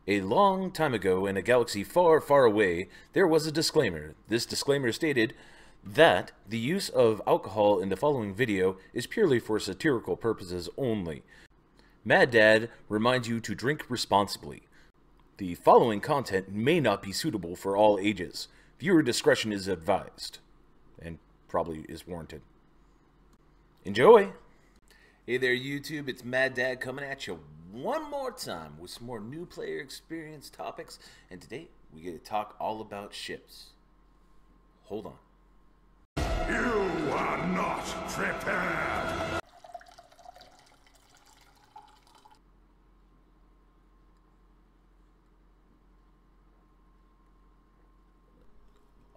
A long time ago, in a galaxy far, far away, there was a disclaimer. This disclaimer stated that the use of alcohol in the following video is purely for satirical purposes only. Mad Dad reminds you to drink responsibly. The following content may not be suitable for all ages. Viewer discretion is advised, and probably is warranted. Enjoy! Hey there, YouTube. It's Mad Dad coming at you one more time with some more new player experience topics, and today we get to talk all about ships. Hold on. You are not prepared!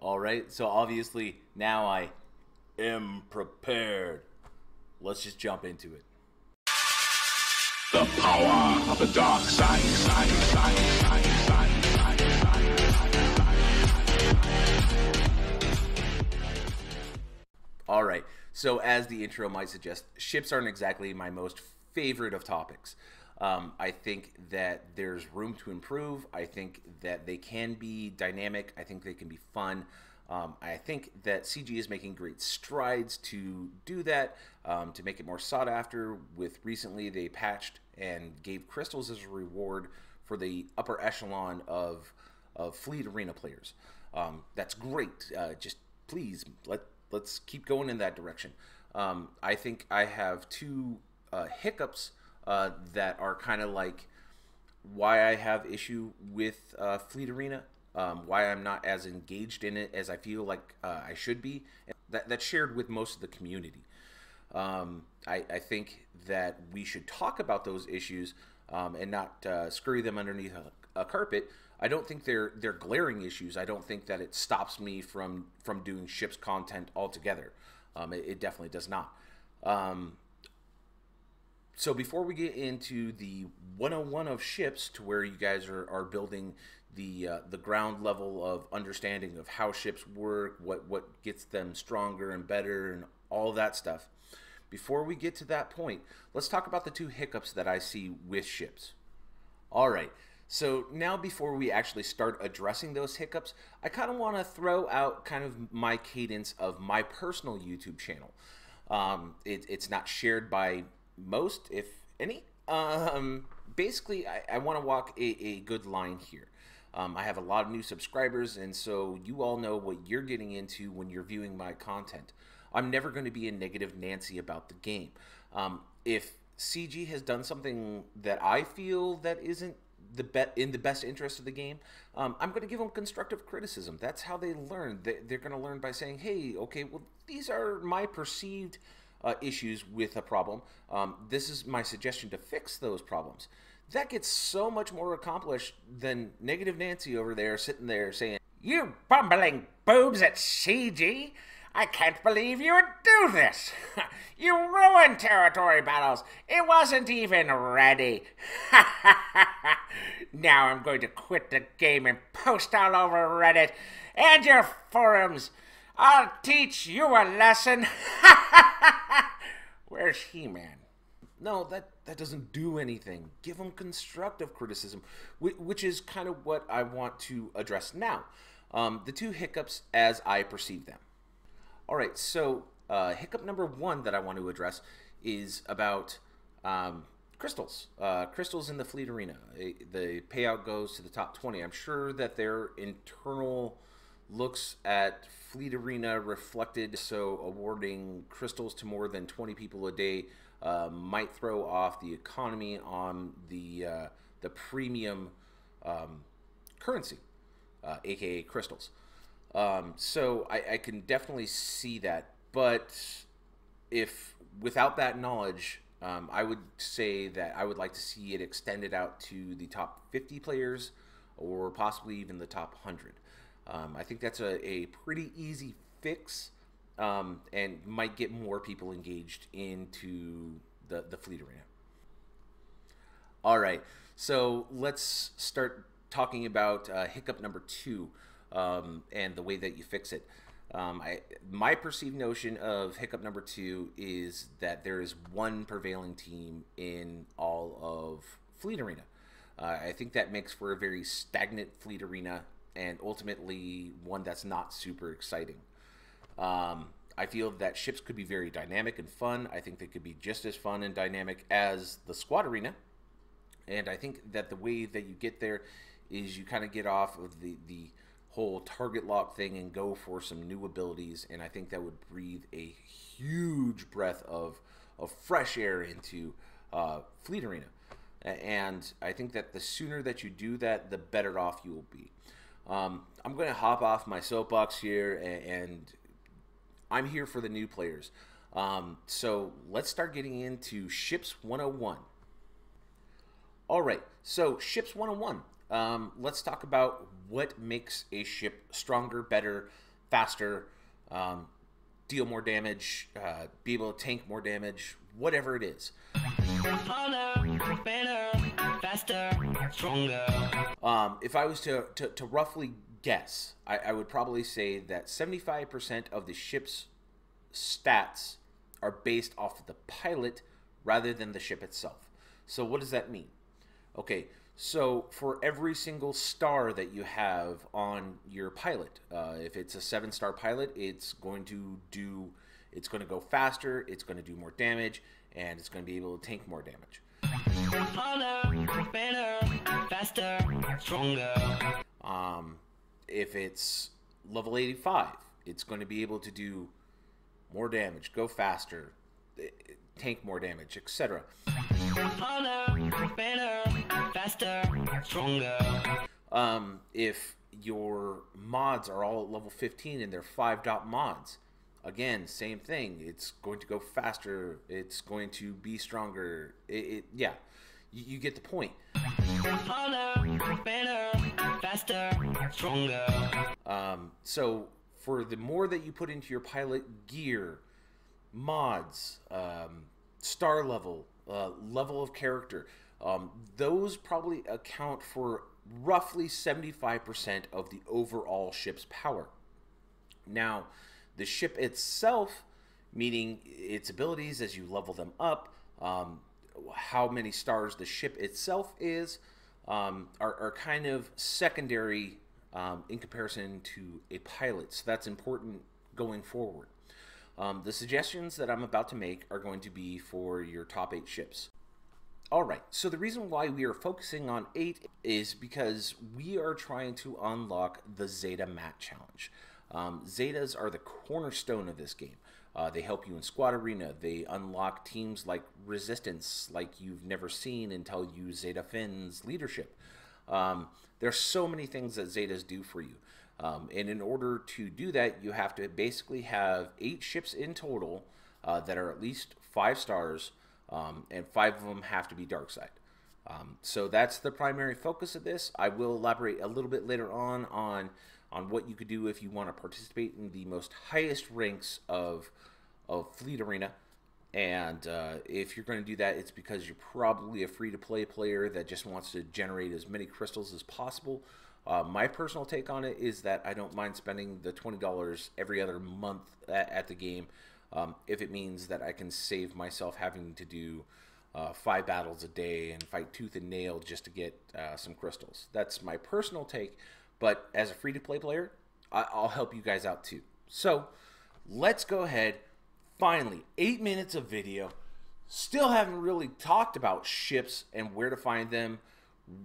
Alright, so obviously now I am prepared. Let's just jump into it. The power of the dark side. Alright, so as the intro might suggest, ships aren't exactly my most favorite of topics. I think that there's room to improve. I think that they can be dynamic. I think they can be fun. I think that CG is making great strides to do that, to make it more sought after. With recently they patched and gave crystals as a reward for the upper echelon of Fleet Arena players. That's great. Just please let's keep going in that direction. I think I have two hiccups that are kind of like why I have issue with Fleet Arena. Why I'm not as engaged in it as I feel like I should be. That's shared with most of the community. I think that we should talk about those issues and not scurry them underneath a carpet. I don't think they're glaring issues. I don't think that it stops me from doing ships content altogether. It definitely does not. So before we get into the 101 of ships, to where you guys are building the ground level of understanding of how ships work, what gets them stronger and better, and all that stuff. Before we get to that point, let's talk about the two hiccups that I see with ships. All right. So now, before we actually start addressing those hiccups, I kind of want to throw out kind of my cadence of my personal YouTube channel. It's not shared by most, if any. Basically, I want to walk a good line here. I have a lot of new subscribers, and so you all know what you're getting into when you're viewing my content. I'm never going to be a negative Nancy about the game. If CG has done something that I feel that isn't in the best interest of the game, I'm going to give them constructive criticism. That's how they learn. They're going to learn by saying, hey, okay, well, these are my perceived issues with a problem. This is my suggestion to fix those problems. That gets so much more accomplished than negative Nancy over there sitting there saying, "You bumbling boobs at CG! I can't believe you would do this! You ruined territory battles! It wasn't even ready! Now I'm going to quit the game and post all over Reddit and your forums! I'll teach you a lesson!" Where's He-Man? No, that doesn't do anything. Give them constructive criticism, which is kind of what I want to address now. The two hiccups as I perceive them. All right, so hiccup number one that I want to address is about crystals. Crystals in the Fleet Arena. The payout goes to the top 20. I'm sure that their internal looks at Fleet Arena reflected, so awarding crystals to more than 20 people a day might throw off the economy on the premium currency, aka crystals. So I can definitely see that, but if without that knowledge, I would say that I would like to see it extended out to the top 50 players, or possibly even the top 100. I think that's a pretty easy fix, and might get more people engaged into the Fleet Arena. All right, so let's start talking about hiccup number two, and the way that you fix it. My perceived notion of hiccup number two is that there is one prevailing team in all of Fleet Arena. I think that makes for a very stagnant fleet arena, and ultimately one that's not super exciting. I feel that ships could be very dynamic and fun. I think they could be just as fun and dynamic as the squad arena. And I think that the way that you get there is you kind of get off of the whole target lock thing and go for some new abilities. And I think that would breathe a huge breath of fresh air into Fleet Arena. And I think that the sooner that you do that, the better off you will be. I'm going to hop off my soapbox here, and I'm here for the new players. So let's start getting into Ships 101. All right, so Ships 101. Let's talk about what makes a ship stronger, better, faster, deal more damage, be able to tank more damage, whatever it is. Harder, better, faster, stronger. If I was to roughly guess, I would probably say that 75% of the ship's stats are based off of the pilot rather than the ship itself. So what does that mean? Okay, so for every single star that you have on your pilot, if it's a 7-star pilot, it's going to go faster, it's going to do more damage, and it's going to be able to tank more damage. Harder, better, faster, stronger. If it's level 85, it's going to be able to do more damage, go faster, tank more damage, etc. Harder, better, faster, stronger. If your mods are all at level 15 and they're 5-dot mods, again, same thing. It's going to go faster. It's going to be stronger. Yeah, you get the point. Harder, better, faster, stronger. So for the more that you put into your pilot gear, mods, star level, level of character, those probably account for roughly 75% of the overall ship's power. Now, the ship itself, meaning its abilities as you level them up, how many stars the ship itself is, are kind of secondary in comparison to a pilot. So that's important going forward. The suggestions that I'm about to make are going to be for your top 8 ships. Alright, so the reason why we are focusing on 8 is because we are trying to unlock the Zeta Mat Challenge. Zetas are the cornerstone of this game. They help you in Squad Arena. They unlock teams like Resistance, like you've never seen until you Zeta Finn's leadership. There's so many things that Zetas do for you. And in order to do that, you have to basically have 8 ships in total that are at least 5 stars, and 5 of them have to be dark side. So that's the primary focus of this. I will elaborate a little bit later on what you could do if you want to participate in the most highest ranks of Fleet Arena. And if you're going to do that, it's because you're probably a free-to-play player that just wants to generate as many crystals as possible. My personal take on it is that I don't mind spending the $20 every other month at the game if it means that I can save myself having to do 5 battles a day and fight tooth and nail just to get some crystals. That's my personal take, but as a free-to-play player, I'll help you guys out too. So let's go ahead. Finally, 8 minutes of video. Still haven't really talked about ships and where to find them,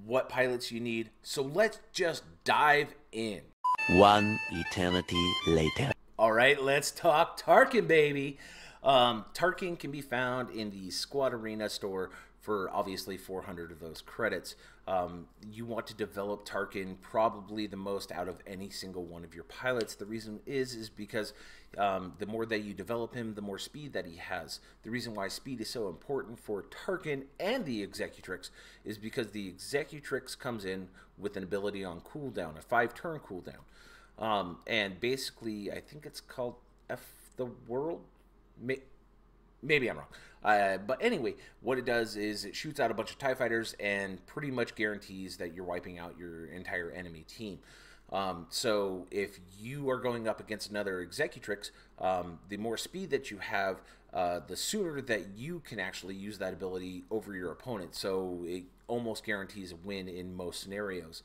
what pilots you need. So let's just dive in. One eternity later. All right, let's talk Tarkin, baby. Tarkin can be found in the Squad Arena store for obviously 400 of those credits. You want to develop Tarkin probably the most out of any single one of your pilots. The reason is because the more that you develop him, the more speed that he has. The reason why speed is so important for Tarkin and the Executrix is because the Executrix comes in with an ability on cooldown, a 5-turn cooldown. And basically, I think it's called F the World? Maybe I'm wrong. But anyway, what it does is it shoots out a bunch of TIE fighters and pretty much guarantees that you're wiping out your entire enemy team. So if you are going up against another Executrix, the more speed that you have, the sooner that you can actually use that ability over your opponent. So it almost guarantees a win in most scenarios.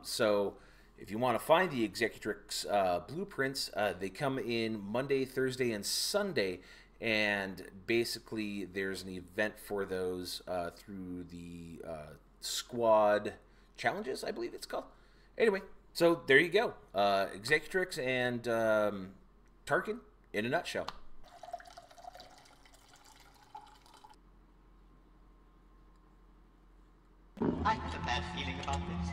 So if you want to find the Executrix blueprints, they come in Monday, Thursday, and Sunday. And basically, there's an event for those through the squad challenges, I believe it's called. Anyway, so there you go. Executrix and Tarkin in a nutshell. I have a bad feeling about this.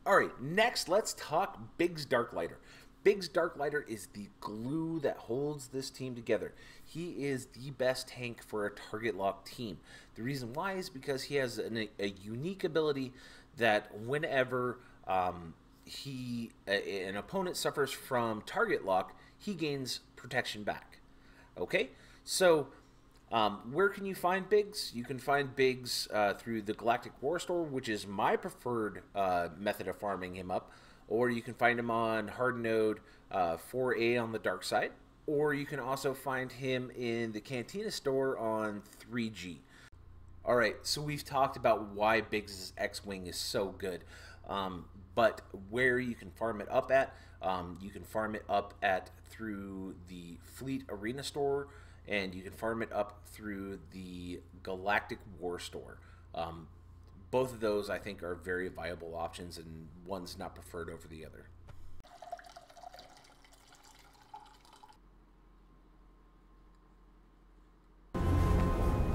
Alright, next let's talk Biggs Darklighter. Biggs Darklighter is the glue that holds this team together. He is the best tank for a target lock team. The reason why is because he has a unique ability that whenever an opponent suffers from target lock, he gains protection back. Okay, so where can you find Biggs? You can find Biggs through the Galactic War Store, which is my preferred method of farming him up. Or you can find him on hard node 4A on the dark side. Or you can also find him in the Cantina store on 3G. Alright, so we've talked about why Biggs' X-Wing is so good. But where you can farm it up at, you can farm it up at through the Fleet Arena store, and you can farm it up through the Galactic War store. Both of those, I think, are very viable options, and one's not preferred over the other.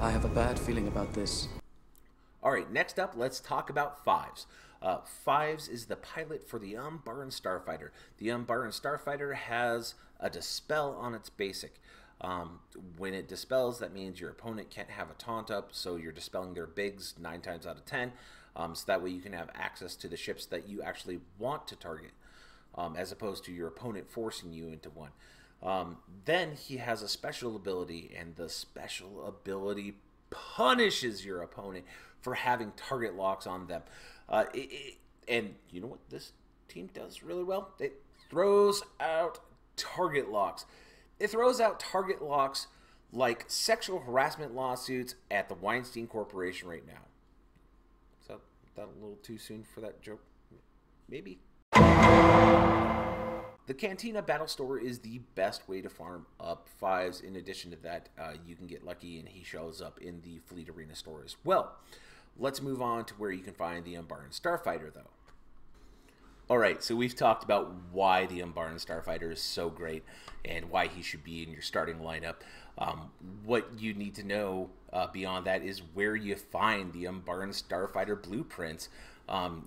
I have a bad feeling about this. Alright, next up, let's talk about Fives. Fives is the pilot for the Umbaran Starfighter. The Umbaran Starfighter has a Dispel on its basic. When it dispels, that means your opponent can't have a taunt up, so you're dispelling their bigs 9 times out of 10, so that way you can have access to the ships that you actually want to target, as opposed to your opponent forcing you into one. Then he has a special ability, and the special ability punishes your opponent for having target locks on them. And you know what this team does really well? It throws out target locks. It throws out target locks like sexual harassment lawsuits at the Weinstein Corporation right now. Is that a little too soon for that joke? Maybe. The Cantina Battle Store is the best way to farm up Fives. In addition to that, you can get lucky and he shows up in the Fleet Arena store as well. Let's move on to where you can find the Umbaran Starfighter, though. Alright, so we've talked about why the Umbaran Starfighter is so great and why he should be in your starting lineup. What you need to know beyond that is where you find the Umbaran Starfighter blueprints.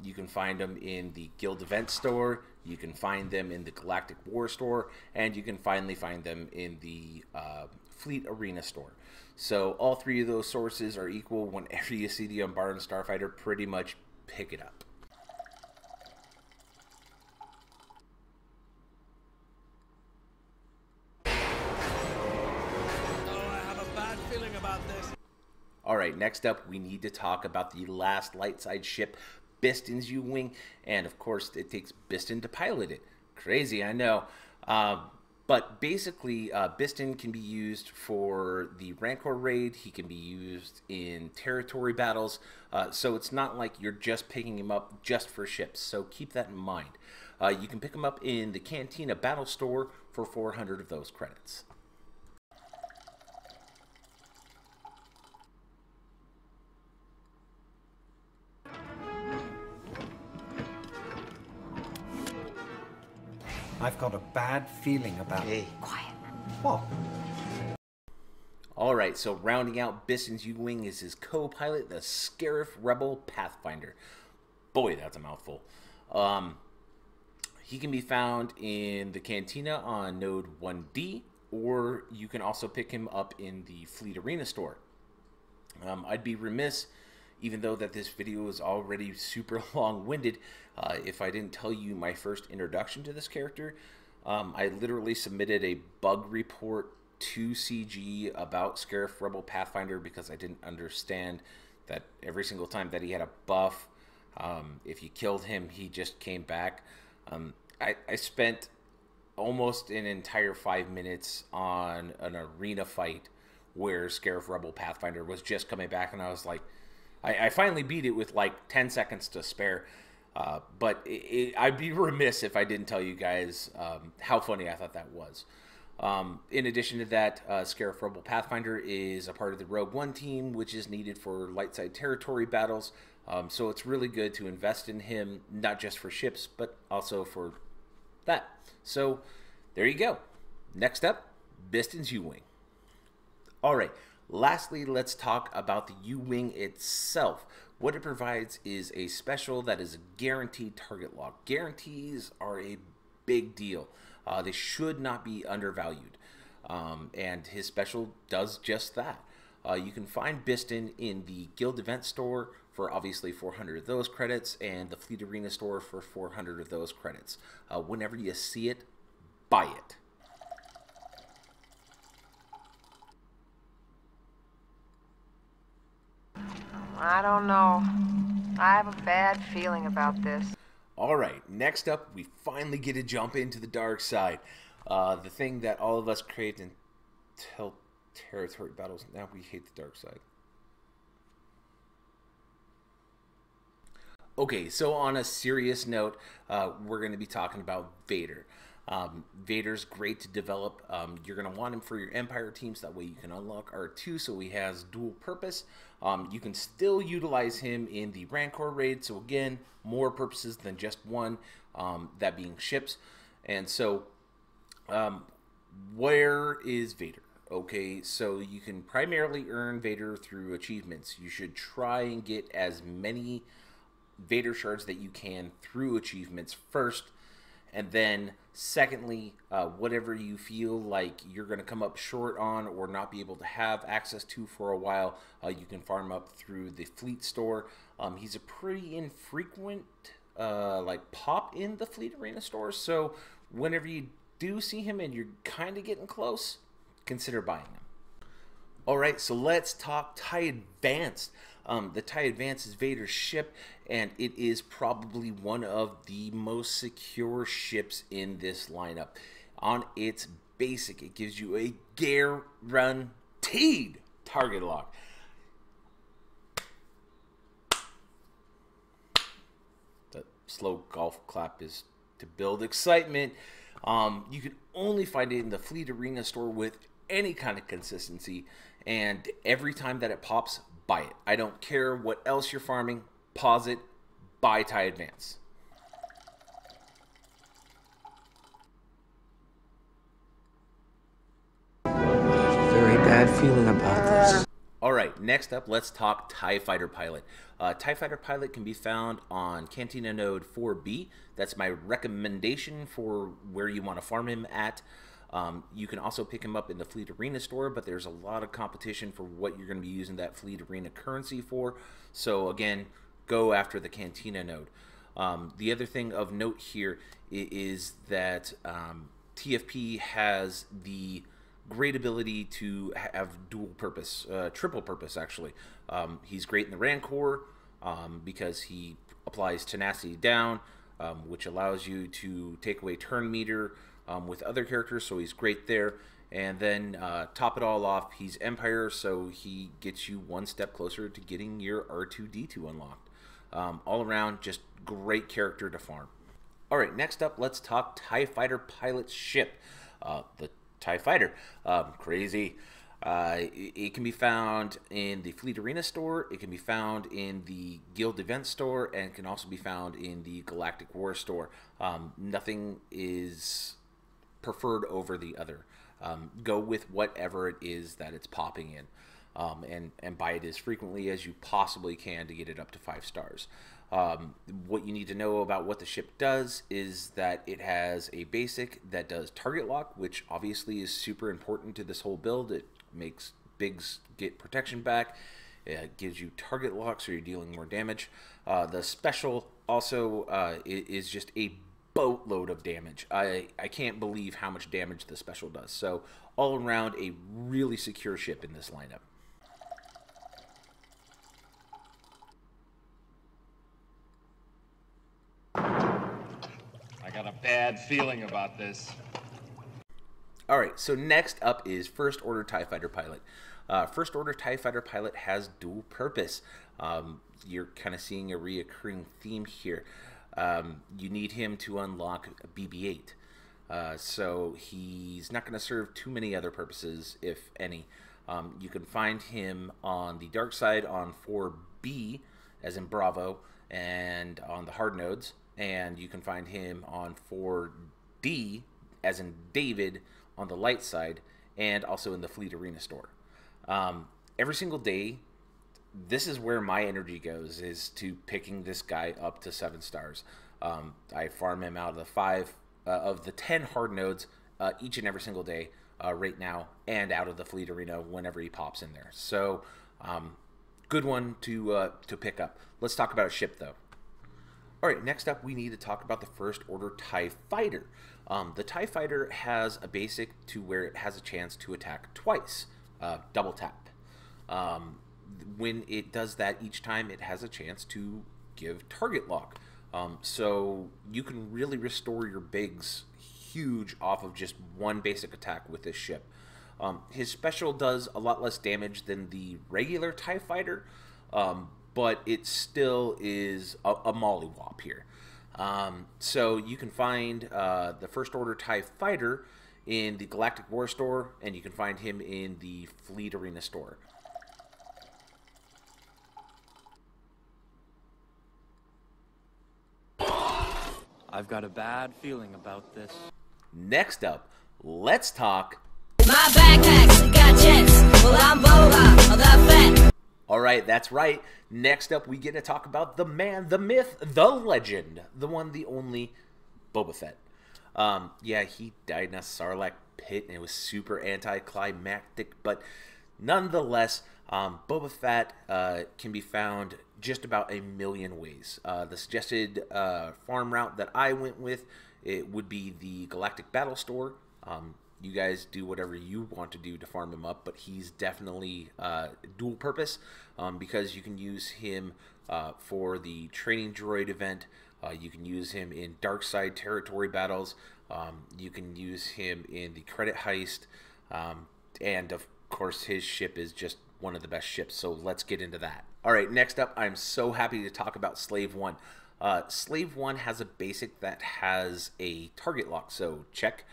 You can find them in the Guild Event store, you can find them in the Galactic War store, and you can finally find them in the Fleet Arena store. So all three of those sources are equal. Whenever you see the Umbaran Starfighter, pretty much pick it up. Alright, next up, we need to talk about the last light side ship, Biston's U-Wing, and of course, it takes Biston to pilot it. Crazy, I know. But basically, Biston can be used for the Rancor raid, he can be used in territory battles, so it's not like you're just picking him up just for ships, so keep that in mind. You can pick him up in the Cantina Battle Store for 400 of those credits. I've got a bad feeling about... Hey, quiet. What? Alright, so rounding out Biston's U-Wing is his co-pilot, the Scarif Rebel Pathfinder. Boy, that's a mouthful. He can be found in the Cantina on Node 1D, or you can also pick him up in the Fleet Arena store. I'd be remiss, even though that this video is already super long-winded, if I didn't tell you my first introduction to this character. I literally submitted a bug report to CG about Scarif Rebel Pathfinder because I didn't understand that every single time that he had a buff, if you killed him, he just came back. I spent almost an entire 5 minutes on an arena fight where Scarif Rebel Pathfinder was just coming back, and I was like, I finally beat it with like 10 seconds to spare. But I'd be remiss if I didn't tell you guys how funny I thought that was. In addition to that, Scarifrable Pathfinder is a part of the Rogue One team, which is needed for light side territory battles. So it's really good to invest in him, not just for ships, but also for that. So there you go. Next up, Biston's U-Wing. All right, lastly, let's talk about the U-Wing itself. What it provides is a special that is a guaranteed target lock. Guarantees are a big deal. They should not be undervalued. And his special does just that. You can find Biston in the Guild Event Store for obviously 400 of those credits, and the Fleet Arena Store for 400 of those credits. Whenever you see it, buy it. I don't know. I have a bad feeling about this. All right, next up, we finally get to jump into the dark side. The thing that all of us craved until territory battles. Now we hate the dark side. Okay, so on a serious note, we're going to be talking about Vader. Vader's great to develop. You're going to want him for your Empire teams. That way you can unlock R2 so he has dual purpose. You can still utilize him in the Rancor raid. So again, more purposes than just one, that being ships. And so where is Vader? Okay, so you can primarily earn Vader through achievements. You should try and get as many Vader shards that you can through achievements first. And then, secondly, whatever you feel like you're going to come up short on or not be able to have access to for a while, you can farm up through the Fleet Store. He's a pretty infrequent pop in the Fleet Arena Store, so whenever you do see him and you're kind of getting close, consider buying him. All right, so let's talk TIE Advanced. The TIE Advanced is Vader's ship, and it is probably one of the most secure ships in this lineup. On its basic, it gives you a guaranteed target lock. The slow golf clap is to build excitement. You can only find it in the Fleet Arena Store with any kind of consistency, and every time that it pops, buy it. I don't care what else you're farming, pause it, buy TIE Advance. I have a very bad feeling about this. All right, next up, let's talk TIE Fighter Pilot. TIE Fighter Pilot can be found on Cantina Node 4B. That's my recommendation for where you want to farm him at. You can also pick him up in the Fleet Arena Store, but there's a lot of competition for what you're going to be using that Fleet Arena currency for. So again, go after the Cantina node. The other thing of note here is that TFP has the great ability to have dual purpose, triple purpose actually. He's great in the Rancor because he applies tenacity down, which allows you to take away turn meter with other characters, so he's great there. And then top it all off, he's Empire, so he gets you one step closer to getting your R2-D2 unlocked. All around, just great character to farm. All right, next up, let's talk TIE Fighter Pilot ship. The TIE Fighter, crazy. It can be found in the Fleet Arena Store, it can be found in the Guild Event Store, and it can also be found in the Galactic War Store. Nothing is preferred over the other. Go with whatever it is that it's popping in, and buy it as frequently as you possibly can to get it up to 5 stars. What you need to know about what the ship does is that it has a basic that does target lock, which obviously is super important to this whole build. It makes Biggs get protection back. It gives you target lock, so you're dealing more damage. The special also is just a boatload of damage. I can't believe how much damage the special does. So all around, a really secure ship in this lineup. I got a bad feeling about this. All right, so next up is First Order TIE Fighter Pilot. First Order TIE Fighter pilot has dual purpose. You're kind of seeing a reoccurring theme here. You need him to unlock BB-8. So he's not going to serve too many other purposes, if any. You can find him on the dark side on 4B, as in Bravo, and on the hard nodes. And you can find him on 4D, as in David, on the light side, and also in the Fleet Arena store. Every single day, this is where my energy goes, is to picking this guy up to 7 stars. I farm him out of the 10 hard nodes each and every single day right now, and out of the Fleet Arena whenever he pops in there. So, good one to pick up. Let's talk about a ship, though. All right, next up, we need to talk about the First Order TIE Fighter. The TIE Fighter has a basic to where it has a chance to attack twice, double tap. When it does that each time, it has a chance to give target lock. So you can really restore your bigs huge off of just one basic attack with this ship. His special does a lot less damage than the regular TIE Fighter, but it still is a mollywop here. So you can find the First Order TIE Fighter in the Galactic War store, and you can find him in the Fleet Arena store. I've got a bad feeling about this. Next up, let's talk. My backpacks got jets. Well, I'm Boba, the fat. All right, that's right. Next up, we get to talk about the man, the myth, the legend, the one, the only, Boba Fett. Yeah, he died in a Sarlacc pit, and it was super anticlimactic, but nonetheless, Boba Fett can be found just about a million ways. The suggested farm route that I went with, it would be the Galactic Battle Store. You guys do whatever you want to do to farm him up, but he's definitely dual purpose because you can use him for the training droid event. You can use him in dark side territory battles. You can use him in the credit heist, and of course his ship is just one of the best ships, so let's get into that. All right, next up, I'm so happy to talk about Slave 1. Slave 1 has a basic that has a target lock, so check.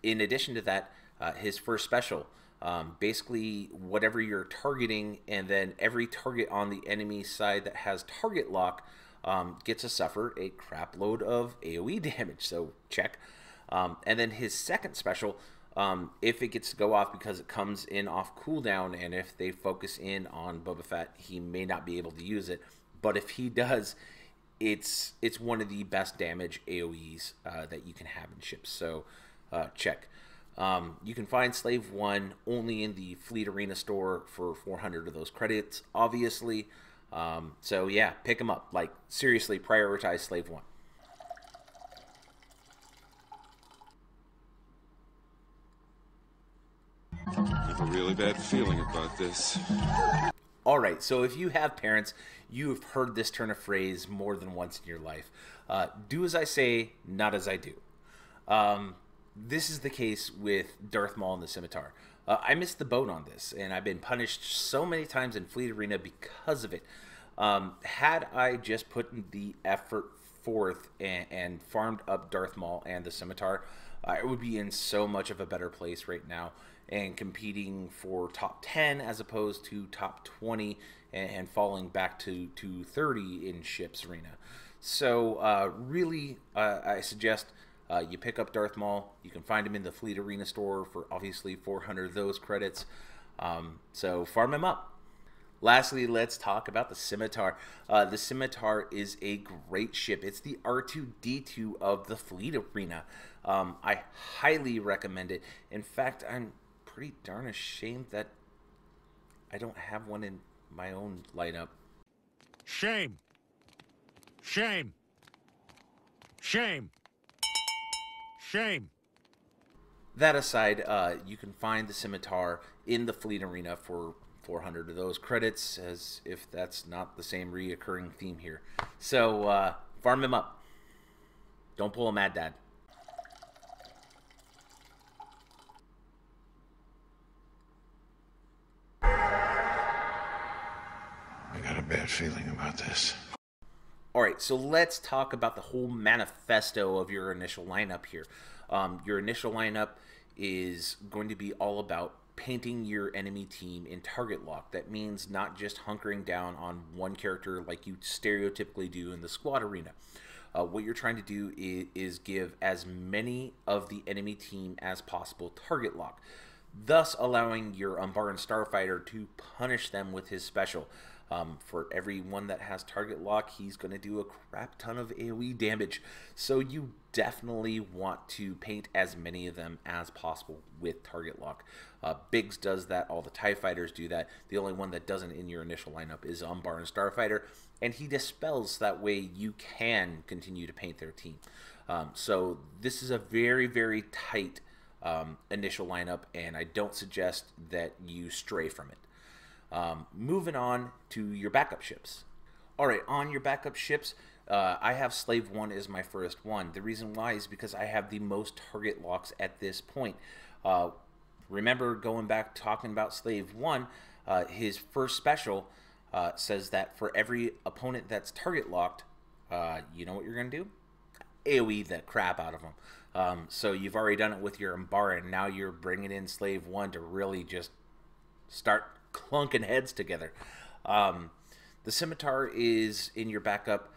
In addition to that, his first special, basically whatever you're targeting, and then every target on the enemy side that has target lock gets to suffer a crap load of AoE damage, so check. And then his second special, if it gets to go off because it comes in off cooldown, and if they focus in on Boba Fett, he may not be able to use it, but if he does, it's one of the best damage AoEs that you can have in ships, so check. You can find Slave 1 only in the Fleet Arena store for 400 of those credits, obviously. So yeah, pick him up. Like, seriously, prioritize Slave 1. I have a really bad feeling about this. All right, so if you have parents, you have heard this turn of phrase more than once in your life. Do as I say, not as I do. This is the case with Darth Maul and the Scimitar. I missed the boat on this, and I've been punished so many times in Fleet Arena because of it. Had I just put the effort forth and farmed up Darth Maul and the Scimitar, I would be in so much of a better place right now and competing for top 10 as opposed to top 20 and falling back to 30 in Ships Arena. So really, I suggest you pick up Darth Maul. You can find him in the Fleet Arena store for obviously 400 of those credits. So farm him up. Lastly, let's talk about the Scimitar. The Scimitar is a great ship. It's the R2-D2 of the Fleet Arena. I highly recommend it. In fact, I'm pretty darn ashamed that I don't have one in my own lineup. Shame. Shame. Shame. Shame. That aside, you can find the Scimitar in the Fleet Arena for 400 of those credits, as if that's not the same reoccurring theme here. So, farm him up. Don't pull a Mad Dad. bad feeling about this. Alright, so let's talk about the whole manifesto of your initial lineup here. Your initial lineup is going to be all about painting your enemy team in target lock. That means not just hunkering down on one character like you stereotypically do in the squad arena. What you're trying to do is give as many of the enemy team as possible target lock, thus allowing your Umbaran Starfighter to punish them with his special. For every one that has target lock, he's going to do a crap ton of AoE damage. So you definitely want to paint as many of them as possible with target lock. Biggs does that. All the TIE Fighters do that. The only one that doesn't in your initial lineup is Umbaran Starfighter, and he dispels. That way you can continue to paint their team. So this is a very, very tight initial lineup, and I don't suggest that you stray from it. Moving on to your backup ships. Alright, on your backup ships, I have Slave 1 as my first one. The reason why is because I have the most target locks at this point. Remember, going back talking about Slave 1, his first special says that for every opponent that's target locked, you know what you're going to do? AoE the crap out of them. So you've already done it with your Umbaran, and now you're bringing in Slave 1 to really just start clunking heads together. The Scimitar is in your backup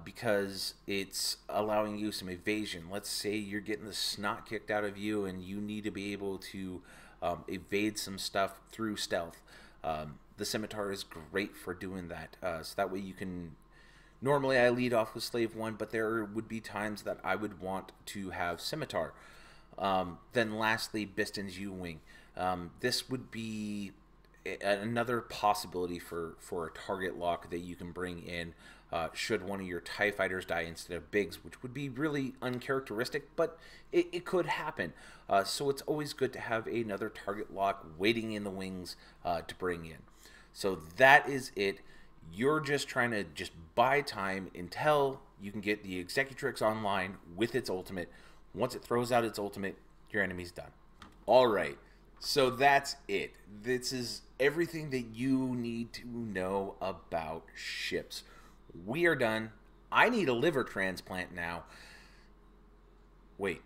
because it's allowing you some evasion. Let's say you're getting the snot kicked out of you and you need to be able to evade some stuff through stealth. The Scimitar is great for doing that. So that way you can... Normally I lead off with Slave 1, but there would be times that I would want to have Scimitar. Then lastly, Biston's U-Wing. This would be another possibility for a target lock that you can bring in should one of your TIE Fighters die instead of Biggs, which would be really uncharacteristic, but it could happen. So it's always good to have another target lock waiting in the wings to bring in. So that is it. You're just trying to just buy time until you can get the Executrix online with its ultimate. Once it throws out its ultimate, your enemy's done. Alright, so that's it. This is everything that you need to know about ships. We are done. I need a liver transplant now. Wait.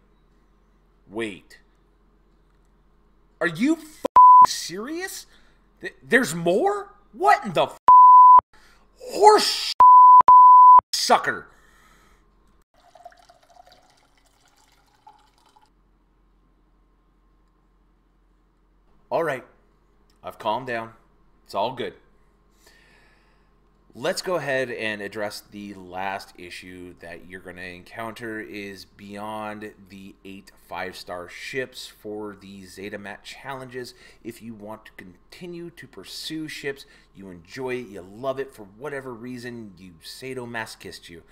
Are you serious? There's more? What in the horse sucker? Alright, I've calmed down. It's all good. Let's go ahead and address the last issue that you're going to encounter is beyond the 8 5-star ships for the Zetamat challenges. If you want to continue to pursue ships, you enjoy it, you love it for whatever reason, you sadomasochist you.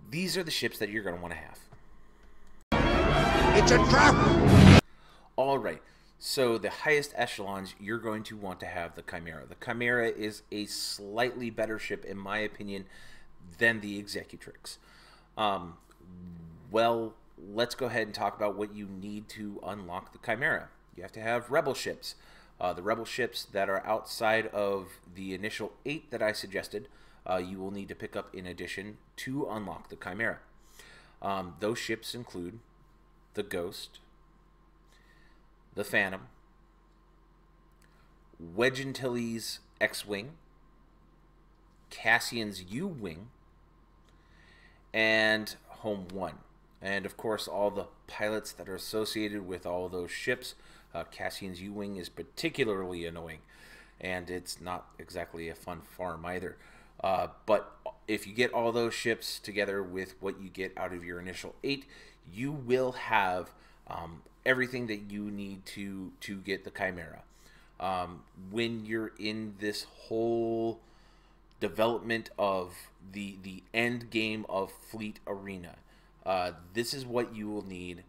These are the ships that you're going to want to have. It's a trap! Alright, so the highest echelons, you're going to want to have the Chimera. The Chimera is a slightly better ship, in my opinion, than the Executrix. Well, let's go ahead and talk about what you need to unlock the Chimera. You have to have Rebel ships. The Rebel ships that are outside of the initial 8 that I suggested, you will need to pick up in addition to unlock the Chimera. Those ships include the Ghost, the Phantom, Wedge Antilles X-Wing, Cassian's U-Wing, and Home 1. And of course all the pilots that are associated with all those ships. Cassian's U-Wing is particularly annoying, and it's not exactly a fun farm either. But if you get all those ships together with what you get out of your initial 8, you will have everything that you need to get the Chimera. When you're in this whole development of the end game of Fleet Arena, this is what you will need.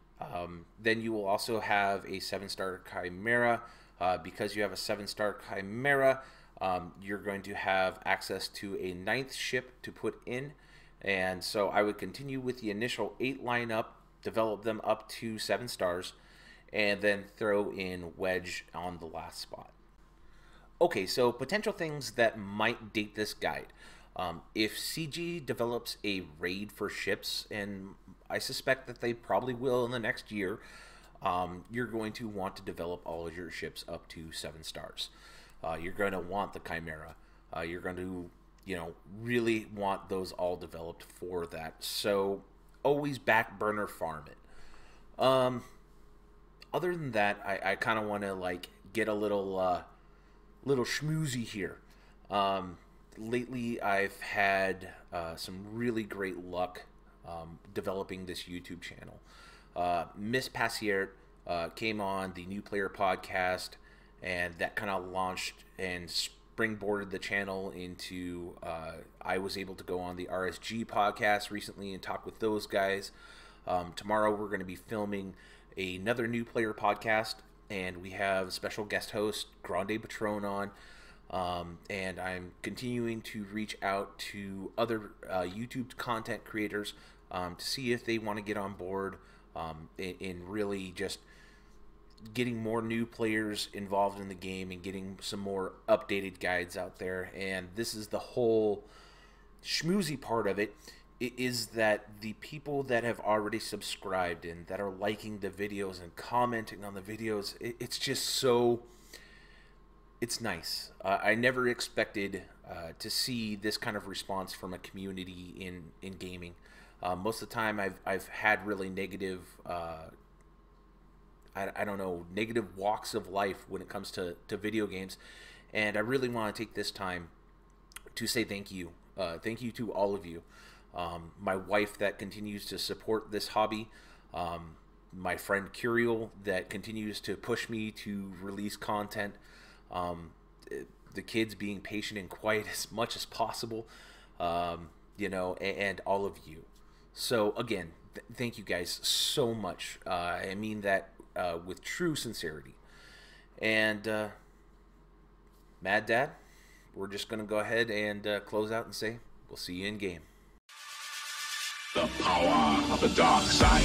Then you will also have a 7-star Chimera. Because you have a 7-star Chimera, you're going to have access to a 9th ship to put in. And so I would continue with the initial 8 lineup, develop them up to 7 stars, and then throw in Wedge on the last spot. Okay, so potential things that might date this guide. If CG develops a raid for ships, and I suspect that they probably will in the next year, you're going to want to develop all of your ships up to 7 stars. You're going to want the Chimera. You're going to, really want those all developed for that. So always back burner farm it. Other than that, I kind of want to get a little schmoozy here. Lately, I've had some really great luck developing this YouTube channel. Miss Passiert came on the New Player podcast, and that kind of launched and springboarded the channel into I was able to go on the RSG podcast recently and talk with those guys. Tomorrow we're going to be filming another New Player podcast, and we have special guest host Grande Patron on. And I'm continuing to reach out to other YouTube content creators to see if they want to get on board in really just getting more new players involved in the game and getting some more updated guides out there. And this is the whole schmoozy part of it, is that the people that have already subscribed and that are liking the videos and commenting on the videos, it's just so... It's nice. I never expected to see this kind of response from a community in gaming. Most of the time, I've had really negative, negative walks of life when it comes to video games, and I really want to take this time to say thank you. Thank you to all of you. My wife that continues to support this hobby. My friend Curiel that continues to push me to release content. The kids being patient and quiet as much as possible, and all of you. So again, thank you guys so much. I mean that with true sincerity. And Mad Dad, we're just going to go ahead and close out and say we'll see you in game. The power of the dark side.